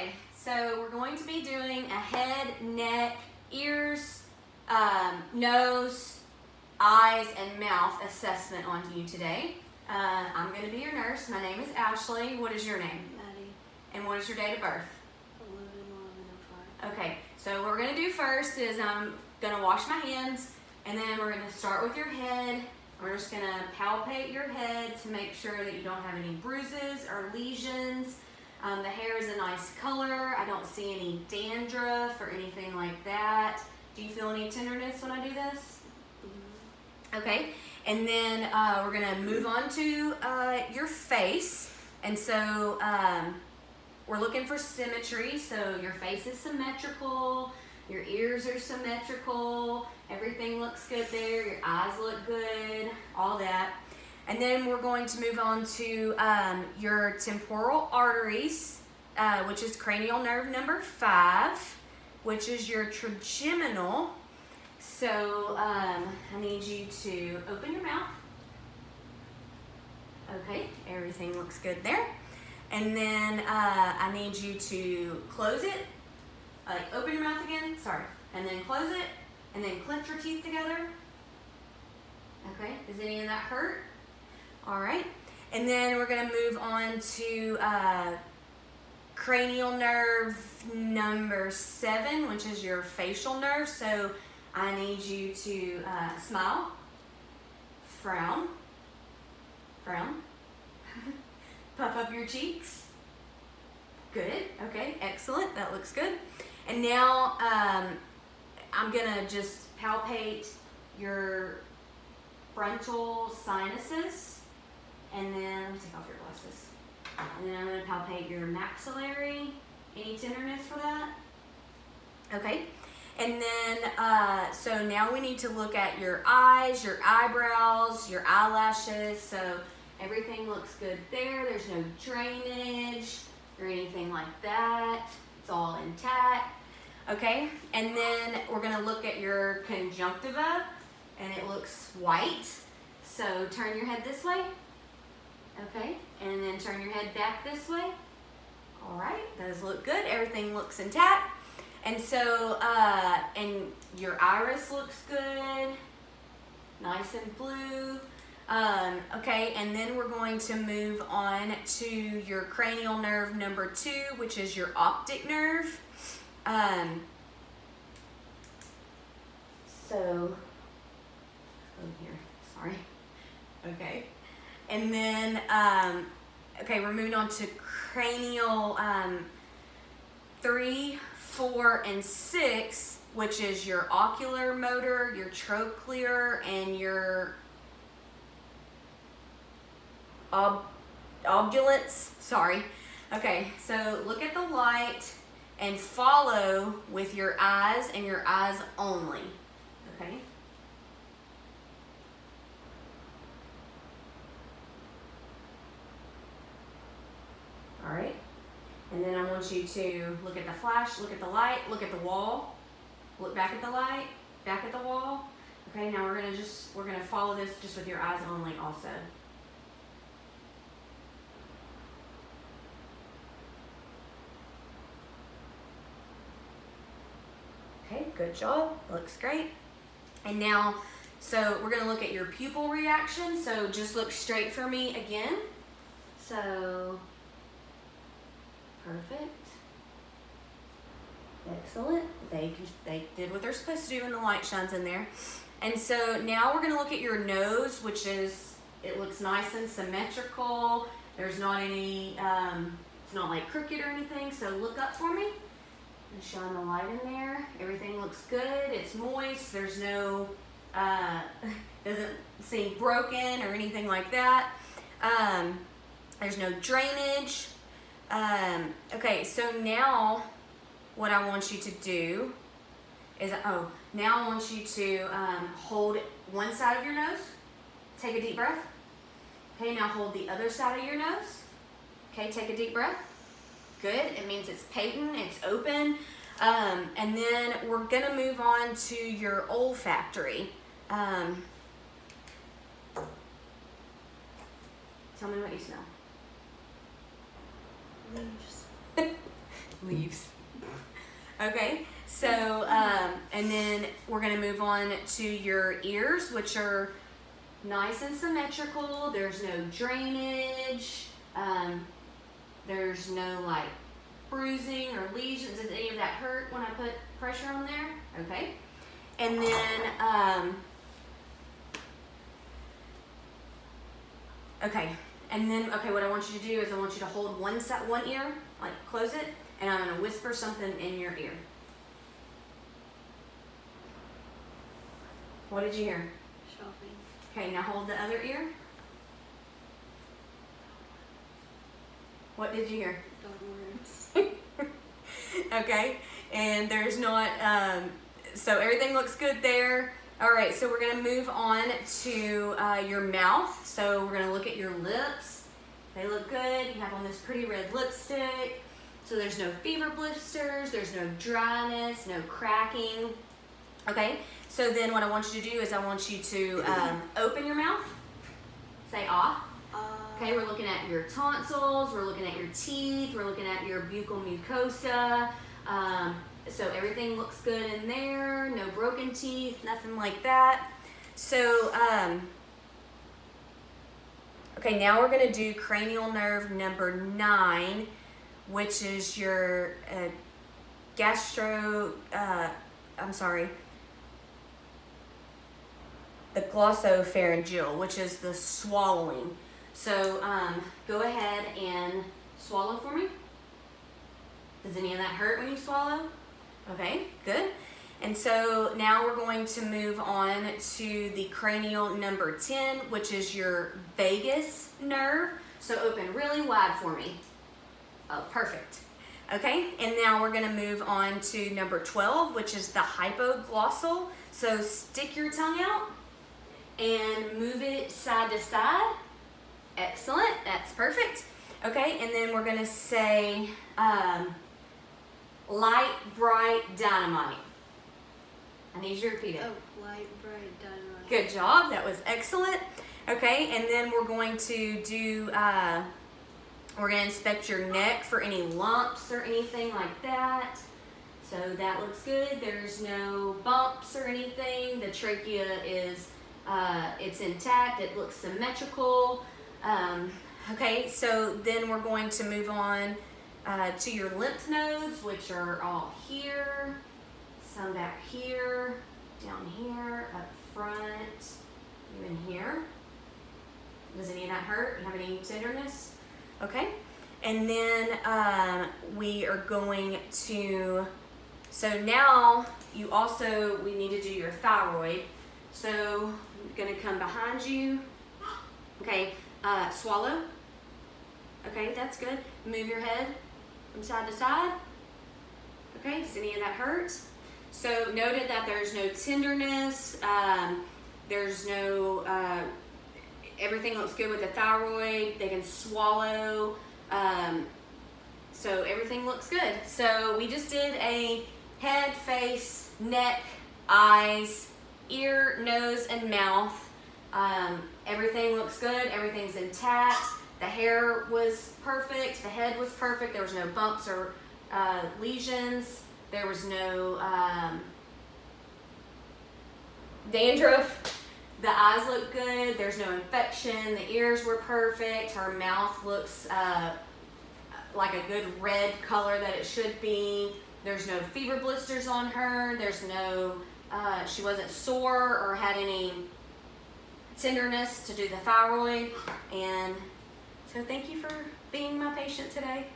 Okay, so we're going to be doing a head, neck, ears, nose, eyes, and mouth assessment on you today. I'm going to be your nurse. My name is Ashley. What is your name? Maddie. And what is your date of birth? 11/11/05. Okay, so what we're going to do first is I'm going to wash my hands, and then we're going to start with your head. We're just going to palpate your head to make sure that you don't have any bruises or lesions. The hair is a nice color. I don't see any dandruff or anything like that. Do you feel any tenderness when I do this? Okay, and then we're gonna move on to your face. And so we're looking for symmetry. So your face is symmetrical, your ears are symmetrical, everything looks good there, your eyes look good, all that. And then we're going to move on to your temporal arteries, which is cranial nerve number 5, which is your trigeminal. So I need you to open your mouth. Okay, everything looks good there. And then I need you to close it, like open your mouth again, sorry, and then close it, and then clench your teeth together. Okay, does any of that hurt? All right, and then we're gonna move on to cranial nerve number 7, which is your facial nerve. So I need you to smile, frown, puff up your cheeks. Good, okay, excellent, that looks good. And now I'm gonna just palpate your frontal sinuses. And then, let me take off your glasses. And then I'm going to palpate your maxillary. Any tenderness for that? Okay. And then, so now we need to look at your eyes, your eyebrows, your eyelashes. So everything looks good there. There's no drainage or anything like that. It's all intact. Okay. And then we're going to look at your conjunctiva, and it looks white. So turn your head this way. Okay, and then turn your head back this way. All right, those look good. Everything looks intact. And so, and your iris looks good, nice and blue. Okay, and then we're going to move on to your cranial nerve number 2, which is your optic nerve. So, here, sorry. Okay. And then, okay, we're moving on to cranial 3, 4, and 6, which is your ocular motor, your trochlear, and your obturates. Sorry. Okay, so look at the light and follow with your eyes and your eyes only. Okay. All right, and then I want you to look at the flash, look at the light, look at the wall, look back at the light, back at the wall. Okay, now we're gonna follow this just with your eyes only also. Okay, good job, looks great. And now, so we're gonna look at your pupil reaction, so just look straight for me again. So, perfect. Excellent. They did what they're supposed to do when the light shines in there. And so now we're going to look at your nose, which is, it looks nice and symmetrical. There's not any, it's not like crooked or anything. So look up for me and shine the light in there. Everything looks good. It's moist. There's no, doesn't seem broken or anything like that. There's no drainage. Okay, so now what I want you to do is, now I want you to hold one side of your nose. Take a deep breath. Okay, now hold the other side of your nose. Okay, take a deep breath. Good, it means it's patent, it's open. And then we're gonna move on to your olfactory. Tell me what you smell. Leaves. leaves. Okay, so, and then we're gonna move on to your ears, which are nice and symmetrical. There's no drainage. There's no like bruising or lesions. Does any of that hurt when I put pressure on there? Okay. And then, okay, what I want you to do is I want you to hold one ear, like close it, and I'm gonna whisper something in your ear. What did you hear? Shopping. Okay, now hold the other ear. What did you hear? Dog words. Okay, and there's not, so everything looks good there. All right, so we're gonna move on to your mouth. So we're gonna look at your lips. They look good. You have on this pretty red lipstick. So there's no fever blisters, there's no dryness, no cracking. Okay, so then what I want you to do is I want you to open your mouth. Say ah. Okay, we're looking at your tonsils, we're looking at your teeth, we're looking at your buccal mucosa. So everything looks good in there, no broken teeth, nothing like that. So, okay, now we're gonna do cranial nerve number 9, which is your the glossopharyngeal, which is the swallowing. So go ahead and swallow for me. Does any of that hurt when you swallow? Okay, good. And so now we're going to move on to the cranial number 10, which is your vagus nerve. So open really wide for me. Oh, perfect. Okay, and now we're gonna move on to number 12, which is the hypoglossal. So stick your tongue out and move it side to side. Excellent, that's perfect. Okay, and then we're gonna say light, bright, dynamite. I need you to repeat it. Oh, light, bright, dynamite. Good job, that was excellent. Okay, and then we're going to do, we're gonna inspect your neck for any lumps or anything like that. So that looks good. There's no bumps or anything. The trachea is, it's intact. It looks symmetrical. Okay, so then we're going to move on to your lymph nodes, which are all here, some back here, down here, up front, even here. Does any of that hurt? You have any tenderness? Okay, and then we are going to, so now we need to do your thyroid. So I'm gonna come behind you. Okay, swallow. Okay, that's good. Move your head from side to side. Okay, does any of that hurt? So noted that there's no tenderness, there's no, everything looks good with the thyroid. They can swallow, so everything looks good. So we just did a head, face, neck, eyes, ear, nose, and mouth. Everything looks good, everything's intact. The hair was perfect, the head was perfect, there was no bumps or lesions, there was no dandruff. The eyes look good, there's no infection, the ears were perfect, her mouth looks like a good red color that it should be. There's no fever blisters on her, there's no, she wasn't sore or had any tenderness to do the thyroid. And so thank you for being my patient today.